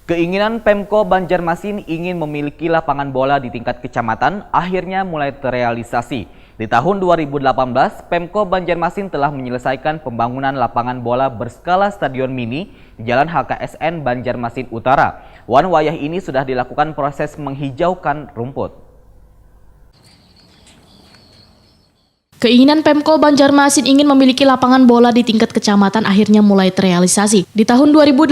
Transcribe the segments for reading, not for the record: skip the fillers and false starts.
Keinginan Pemko Banjarmasin ingin memiliki lapangan bola di tingkat kecamatan akhirnya mulai terrealisasi. Di tahun 2018, Pemko Banjarmasin telah menyelesaikan pembangunan lapangan bola berskala stadion mini di Jalan HKSN Banjarmasin Utara. Wan wayah ini sudah dilakukan proses menghijaukan rumput. Keinginan Pemko Banjarmasin ingin memiliki lapangan bola di tingkat kecamatan akhirnya mulai terrealisasi. Di tahun 2018,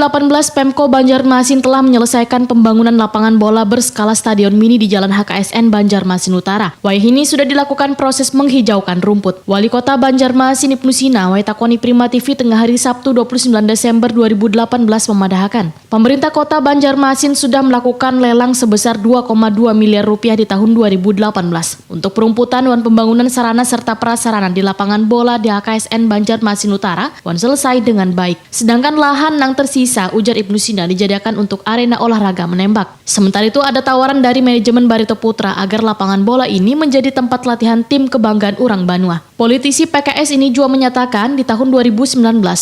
Pemko Banjarmasin telah menyelesaikan pembangunan lapangan bola berskala stadion mini di Jalan HKSN Banjarmasin Utara. Wayah ini sudah dilakukan proses menghijaukan rumput. Wali Kota Banjarmasin Ibnu Sina takoni Prima TV tengah hari Sabtu 29 Desember 2018 memadahkan. Pemerintah Kota Banjarmasin sudah melakukan lelang sebesar 2,2 miliar rupiah di tahun 2018 untuk perumputan dan pembangunan sarana serta prasarana di lapangan bola di HKSN Banjarmasin Utara selesai dengan baik. Sedangkan lahan yang tersisa, ujar Ibnu Sina, dijadikan untuk arena olahraga menembak. Sementara itu ada tawaran dari manajemen Barito Putra agar lapangan bola ini menjadi tempat latihan tim kebanggaan orang Banua. Politisi PKS ini juga menyatakan di tahun 2019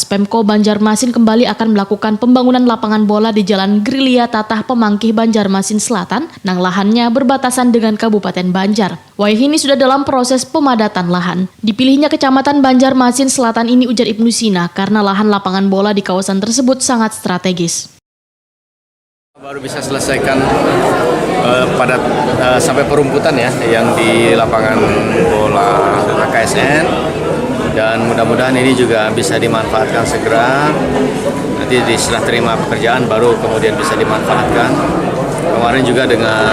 Pemko Banjarmasin kembali akan melakukan pembangunan lapangan bola di Jalan Grilia Tatah Pemangkih Banjarmasin Selatan nang lahannya berbatasan dengan Kabupaten Banjar. Wayah ini sudah dalam proses pemadatan lahan. Dipilihnya Kecamatan Banjarmasin Selatan ini, ujar Ibnu Sina, karena lahan lapangan bola di kawasan tersebut sangat strategis. Baru bisa selesaikan sampai perumputan ya yang di lapangan bola HKSN, dan mudah-mudahan ini juga bisa dimanfaatkan segera. Nanti setelah terima pekerjaan baru kemudian bisa dimanfaatkan. Kemarin juga dengan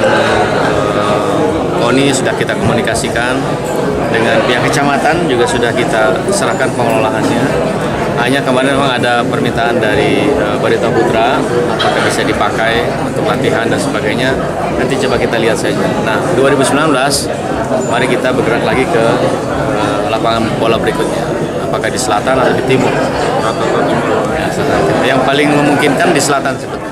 KONI sudah kita komunikasikan, dengan pihak kecamatan juga sudah kita serahkan pengelolaannya. Hanya kemarin memang ada permintaan dari Barito Putra, apakah bisa dipakai untuk latihan dan sebagainya. Nanti coba kita lihat saja. Nah, 2019, mari kita bergerak lagi ke lapangan bola berikutnya. Apakah di selatan atau di timur? Ya, yang paling memungkinkan di selatan sebetulnya.